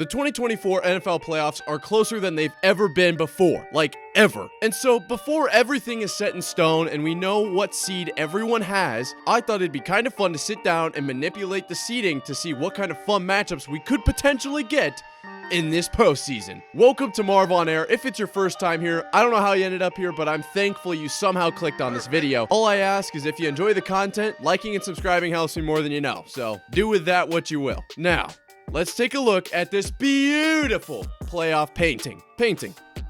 The 2024 NFL playoffs are closer than they've ever been before, like ever. And so before everything is set in stone and we know what seed everyone has, I thought it'd be kind of fun to sit down and manipulate the seeding to see what kind of fun matchups we could potentially get in this postseason. Welcome to Marv on Air. If it's your first time here, I don't know how you ended up here, but I'm thankful you somehow clicked on this video. All I ask is if you enjoy the content, liking and subscribing helps me more than you know. So do with that what you will. Now, let's take a look at this beautiful playoff painting.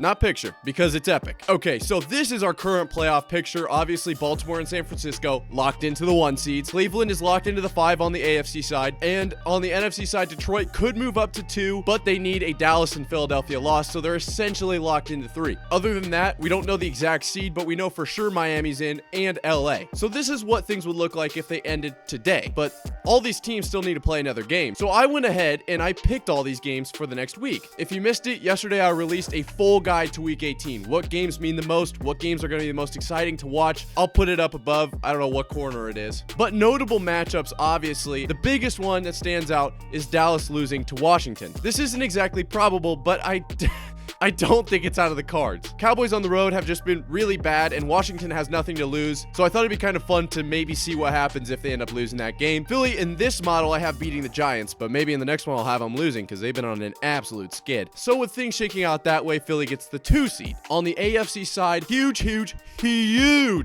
Not picture, because it's epic. Okay, so this is our current playoff picture. Obviously, Baltimore and San Francisco locked into the 1 seeds. Cleveland is locked into the 5 on the AFC side. And on the NFC side, Detroit could move up to 2, but they need a Dallas and Philadelphia loss, so they're essentially locked into 3. Other than that, we don't know the exact seed, but we know for sure Miami's in and LA. So this is what things would look like if they ended today. But all these teams still need to play another game. So I went ahead and I picked all these games for the next week. If you missed it, yesterday I released a full guide to week 18. What games mean the most? What games are going to be the most exciting to watch? I'll put it up above. I don't know what corner it is. But notable matchups, obviously. The biggest one that stands out is Dallas losing to Washington. This isn't exactly probable, but I don't think it's out of the cards. Cowboys on the road have just been really bad, and Washington has nothing to lose, so I thought it'd be kind of fun to maybe see what happens if they end up losing that game. Philly, in this model, I have beating the Giants, but maybe in the next one I'll have them losing because they've been on an absolute skid. So with things shaking out that way, Philly gets the 2 seed. On the AFC side, huge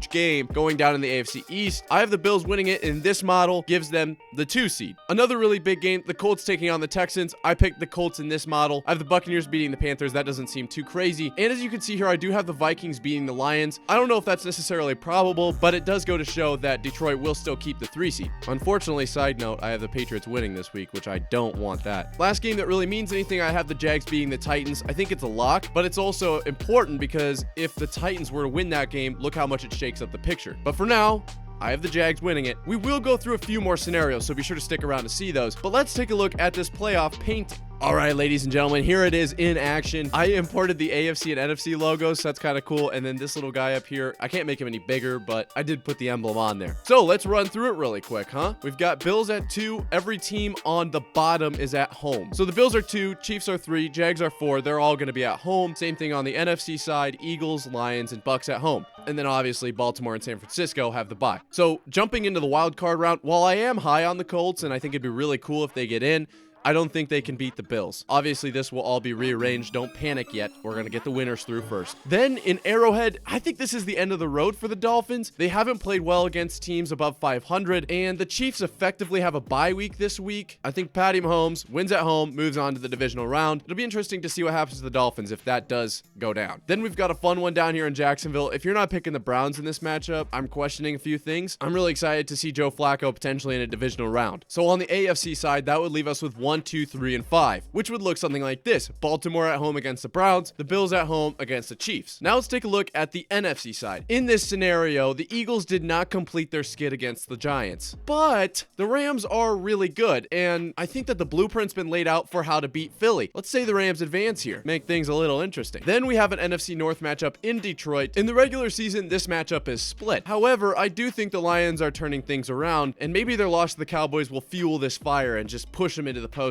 game going down in the AFC East. I have the Bills winning it, and this model gives them the 2 seed. Another really big game, the Colts taking on the Texans. I picked the Colts in this model. I have the Buccaneers beating the Panthers. That doesn't seem too crazy. And as you can see here, I do have the Vikings beating the Lions. I don't know if that's necessarily probable, but it does go to show that Detroit will still keep the 3 seed. Unfortunately, side note, I have the Patriots winning this week, which I don't want that. Last game that really means anything, I have the Jags beating the Titans. I think it's a lock, but it's also important because if the Titans were to win that game, look how much it shakes up the picture. But for now, I have the Jags winning it. We will go through a few more scenarios, so be sure to stick around to see those. But let's take a look at this playoff painting. All right, ladies and gentlemen, here it is in action. I imported the AFC and NFC logos, so that's kind of cool. And then this little guy up here, I can't make him any bigger, but I did put the emblem on there. So let's run through it really quick, huh? We've got Bills at 2. Every team on the bottom is at home. So the Bills are 2, Chiefs are 3, Jags are 4. They're all going to be at home. Same thing on the NFC side, Eagles, Lions, and Bucks at home. And then obviously Baltimore and San Francisco have the bye. So jumping into the wild card round, while I am high on the Colts, and I think it'd be really cool if they get in, I don't think they can beat the Bills. Obviously, this will all be rearranged. Don't panic yet. We're going to get the winners through first. Then in Arrowhead, I think this is the end of the road for the Dolphins. They haven't played well against teams above 500, and the Chiefs effectively have a bye week this week. I think Patty Mahomes wins at home, moves on to the divisional round. It'll be interesting to see what happens to the Dolphins if that does go down. Then we've got a fun one down here in Jacksonville. If you're not picking the Browns in this matchup, I'm questioning a few things. I'm really excited to see Joe Flacco potentially in a divisional round. So on the AFC side, that would leave us with 1, 2, 3, and 5, which would look something like this. Baltimore at home against the Browns, the Bills at home against the Chiefs. Now let's take a look at the NFC side. In this scenario, the Eagles did not complete their skid against the Giants, but the Rams are really good, and I think that the blueprint's been laid out for how to beat Philly. Let's say the Rams advance here, make things a little interesting. Then we have an NFC North matchup in Detroit. In the regular season, this matchup is split. However, I do think the Lions are turning things around, and maybe their loss to the Cowboys will fuel this fire and just push them into the postseason.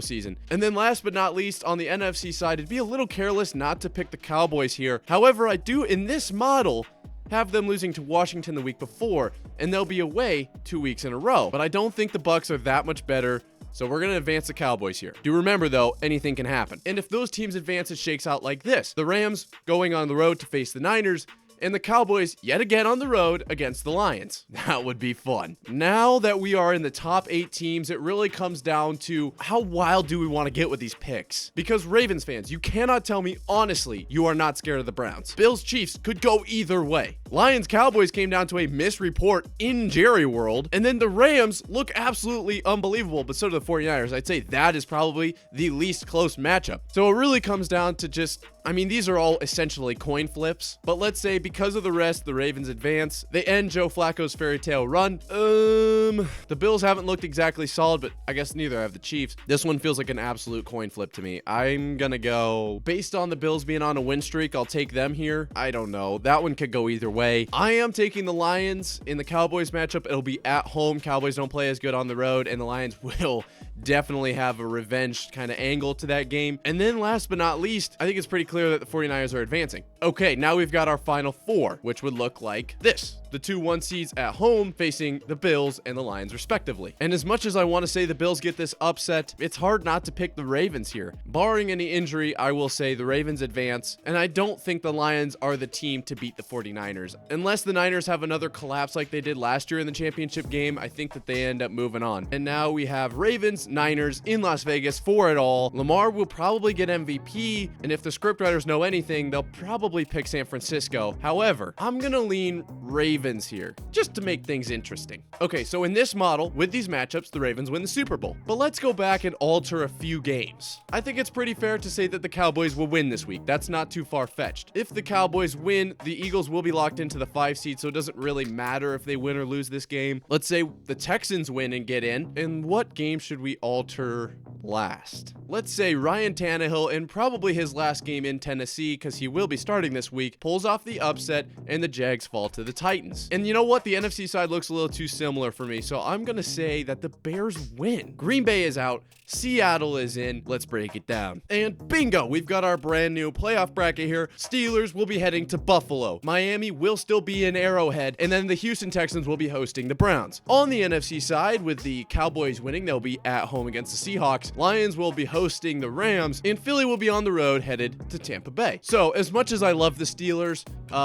And then last but not least, on the NFC side, it'd be a little careless not to pick the Cowboys here. However, I do, in this model, have them losing to Washington the week before, and they'll be away 2 weeks in a row. But I don't think the Bucks are that much better, so we're going to advance the Cowboys here. Do remember, though, anything can happen. And if those teams advance, it shakes out like this. The Rams going on the road to face the Niners, and the Cowboys yet again on the road against the Lions. That would be fun. Now that we are in the top 8 teams, it really comes down to how wild do we want to get with these picks? Because Ravens fans, you cannot tell me honestly you are not scared of the Browns. Bills Chiefs could go either way. Lions Cowboys came down to a misreport in Jerry World, and then the Rams look absolutely unbelievable, but so do the 49ers. I'd say that is probably the least close matchup. So it really comes down to just, I mean, these are all essentially coin flips, but let's say because of the rest, the Ravens advance. They end Joe Flacco's fairy tale run. The Bills haven't looked exactly solid, but I guess neither have the Chiefs. This one feels like an absolute coin flip to me. I'm gonna go, based on the Bills being on a win streak, I'll take them here. I don't know. That one could go either way. I am taking the Lions in the Cowboys matchup. It'll be at home. Cowboys don't play as good on the road, and the Lions will definitely have a revenge kind of angle to that game. And then last but not least, I think it's pretty clear that the 49ers are advancing. Okay, now we've got our final four, which would look like this. The 2-1 seeds at home facing the Bills and the Lions respectively. And as much as I want to say the Bills get this upset, it's hard not to pick the Ravens here. Barring any injury, I will say the Ravens advance, and I don't think the Lions are the team to beat the 49ers. Unless the Niners have another collapse like they did last year in the championship game, I think that they end up moving on. And now we have Ravens, Niners in Las Vegas for it all. Lamar will probably get MVP, and if the scriptwriters know anything, they'll probably pick San Francisco. However, I'm gonna lean Ravens here, just to make things interesting. Okay, so in this model, with these matchups, the Ravens win the Super Bowl. But let's go back and alter a few games. I think it's pretty fair to say that the Cowboys will win this week. That's not too far-fetched. If the Cowboys win, the Eagles will be locked into the 5 seed, so it doesn't really matter if they win or lose this game. Let's say the Texans win and get in. And what game should we alter last? Let's say Ryan Tannehill, in probably his last game in Tennessee, because he will be starting this week, pulls off the upset and the Jags fall to the Titans. And you know what? The NFC side looks a little too similar for me, so I'm gonna say that the Bears win. Green Bay is out, Seattle is in. Let's break it down. And bingo, we've got our brand new playoff bracket here. Steelers will be heading to Buffalo. Miami will still be in Arrowhead, and then the Houston Texans will be hosting the Browns. On the NFC side, with the Cowboys winning, they'll be at home against the Seahawks. Lions will be hosting the Rams, and Philly will be on the road headed to Tampa Bay. So as much as I love the Steelers,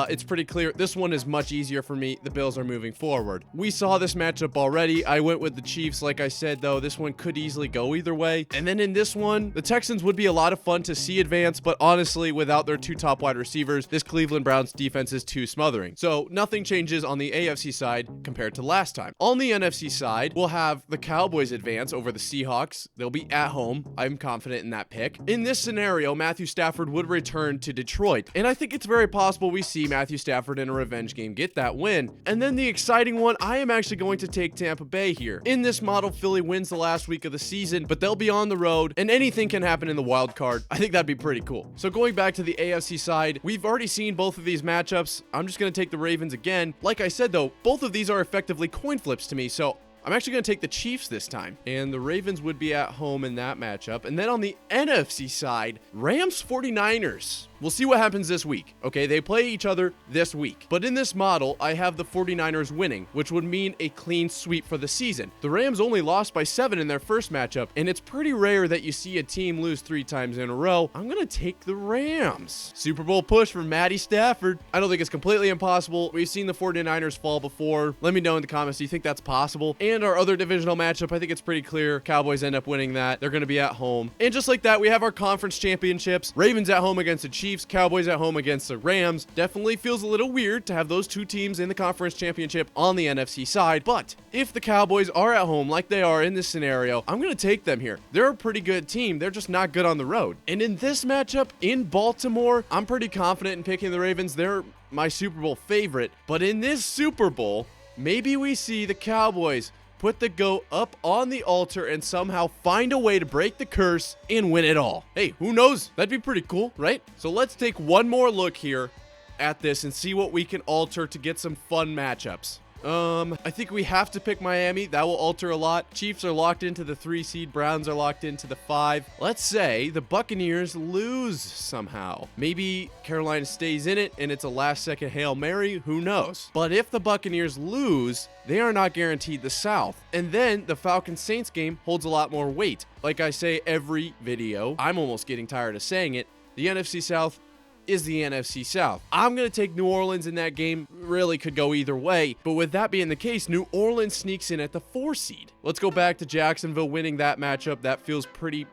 it's pretty clear this one is much easier for me. The Bills are moving forward. We saw this matchup already. I went with the Chiefs. Like I said, though, this one could easily go either way. And then in this one, the Texans would be a lot of fun to see advance, but honestly, without their 2 top wide receivers, this Cleveland Browns defense is too smothering. So nothing changes on the AFC side compared to last time. On the NFC side, we'll have the Cowboys advance over the Seahawks. They'll be at home. I'm confident in that pick. In this scenario, Matthew Stafford would return to Detroit, and I think it's very possible we see Matthew Stafford in a revenge game get that win. And then the exciting one, I am actually going to take Tampa Bay here. In this model, Philly wins the last week of the season, but they'll be on the road, and anything can happen in the wild card. I think that'd be pretty cool. So going back to the AFC side, we've already seen both of these matchups. I'm just going to take the Ravens again. Like I said, though, both of these are effectively coin flips to me, so I'm actually going to take the Chiefs this time, and the Ravens would be at home in that matchup. And then on the NFC side, Rams 49ers. We'll see what happens this week. Okay, they play each other this week. But in this model, I have the 49ers winning, which would mean a clean sweep for the season. The Rams only lost by 7 in their first matchup, and it's pretty rare that you see a team lose 3 times in a row. I'm going to take the Rams. Super Bowl push for Matty Stafford. I don't think it's completely impossible. We've seen the 49ers fall before. Let me know in the comments, do you think that's possible? And our other divisional matchup, I think it's pretty clear. Cowboys end up winning that. They're going to be at home. And just like that, we have our conference championships. Ravens at home against the Chiefs. Cowboys at home against the Rams. Definitely feels a little weird to have those 2 teams in the conference championship on the NFC side, but if the Cowboys are at home like they are in this scenario, I'm going to take them here. They're a pretty good team. They're just not good on the road. And in this matchup in Baltimore, I'm pretty confident in picking the Ravens. They're my Super Bowl favorite, but in this Super Bowl, maybe we see the Cowboys put the GOAT up on the altar and somehow find a way to break the curse and win it all. Hey, who knows? That'd be pretty cool, right? So let's take one more look here at this and see what we can alter to get some fun matchups. I think we have to pick Miami. That will alter a lot. Chiefs are locked into the 3 seed. Browns are locked into the 5. Let's say the Buccaneers lose somehow. Maybe Carolina stays in it and it's a last-second Hail Mary. Who knows? But if the Buccaneers lose, they are not guaranteed the South. And then the Falcons-Saints game holds a lot more weight. Like I say every video, I'm almost getting tired of saying it, the NFC South is the NFC South. I'm going to take New Orleans in that game. Really could go either way. But with that being the case, New Orleans sneaks in at the 4 seed. Let's go back to Jacksonville winning that matchup. That feels pretty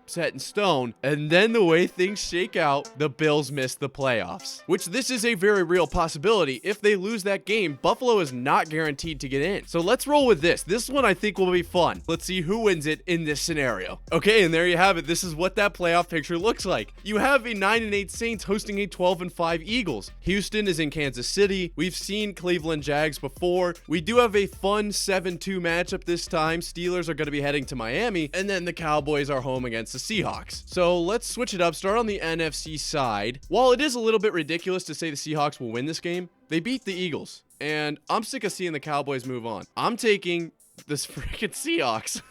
set in stone. And then the way things shake out, the Bills miss the playoffs, which this is a very real possibility. If they lose that game, Buffalo is not guaranteed to get in. So let's roll with this. This one I think will be fun. Let's see who wins it in this scenario. Okay, and there you have it. This is what that playoff picture looks like. You have a 9-8 Saints hosting a 12-5 Eagles. Houston is in Kansas City. We've seen Cleveland Jags before. We do have a fun 7-2 matchup this time. Steelers are going to be heading to Miami, and then the Cowboys are home against the Seahawks. So let's switch it up. Start on the NFC side. While it is a little bit ridiculous to say the Seahawks will win this game, they beat the Eagles, and I'm sick of seeing the Cowboys move on. I'm taking this freaking Seahawks.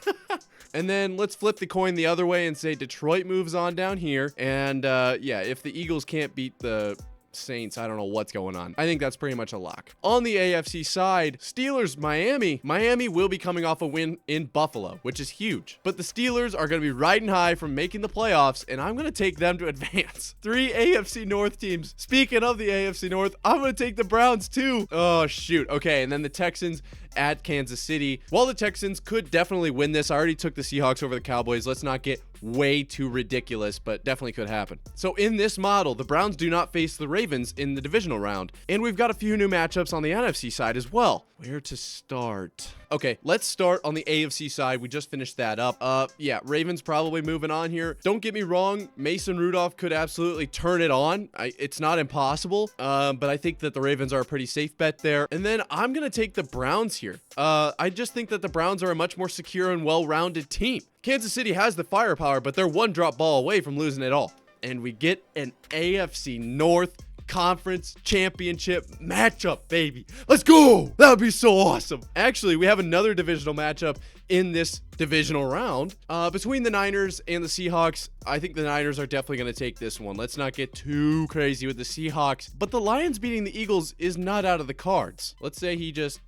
And then let's flip the coin the other way and say Detroit moves on down here. And yeah, if the Eagles can't beat the Saints, I don't know what's going on. I think that's pretty much a lock. On the AFC side, Steelers, Miami. Miami will be coming off a win in Buffalo, which is huge. But the Steelers are going to be riding high from making the playoffs, and I'm going to take them to advance. 3 AFC North teams. Speaking of the AFC North, I'm going to take the Browns too. Oh, shoot. Okay, and then the Texans at Kansas City. While the Texans could definitely win this, I already took the Seahawks over the Cowboys. Let's not get way too ridiculous, but definitely could happen. So in this model, the Browns do not face the Ravens in the divisional round. And we've got a few new matchups on the NFC side as well. Where to start? Okay, let's start on the AFC side. We just finished that up. Yeah, Ravens probably moving on here. Don't get me wrong, Mason Rudolph could absolutely turn it on. It's not impossible, but I think that the Ravens are a pretty safe bet there. And then I'm going to take the Browns here. I just think that the Browns are a much more secure and well-rounded team. Kansas City has the firepower, but they're one drop ball away from losing it all. And we get an AFC North Conference Championship matchup, baby. Let's go. That would be so awesome. Actually, we have another divisional matchup in this divisional round between the Niners and the Seahawks. I think the Niners are definitely going to take this one. Let's not get too crazy with the Seahawks, but the Lions beating the Eagles is not out of the cards. Let's say he just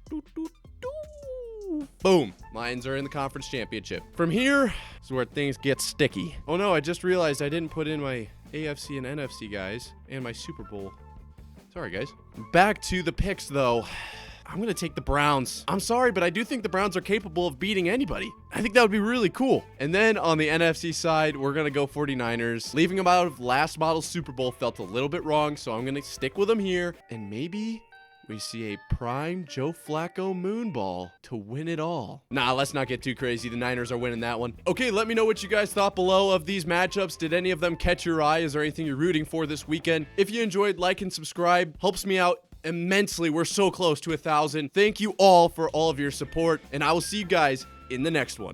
boom. Lions are in the conference championship. From here is where things get sticky. Oh no, I just realized I didn't put in my AFC and NFC guys and my Super Bowl. Sorry, guys. Back to the picks, though. I'm going to take the Browns. I'm sorry, but I do think the Browns are capable of beating anybody. I think that would be really cool. And then on the NFC side, we're going to go 49ers. Leaving them out of last model Super Bowl felt a little bit wrong, so I'm going to stick with them here. And maybe we see a prime Joe Flacco moonball to win it all. Nah, let's not get too crazy. The Niners are winning that one. Okay, let me know what you guys thought below of these matchups. Did any of them catch your eye? Is there anything you're rooting for this weekend? If you enjoyed, like and subscribe. Helps me out immensely. We're so close to 1,000. Thank you all for all of your support, and I will see you guys in the next one.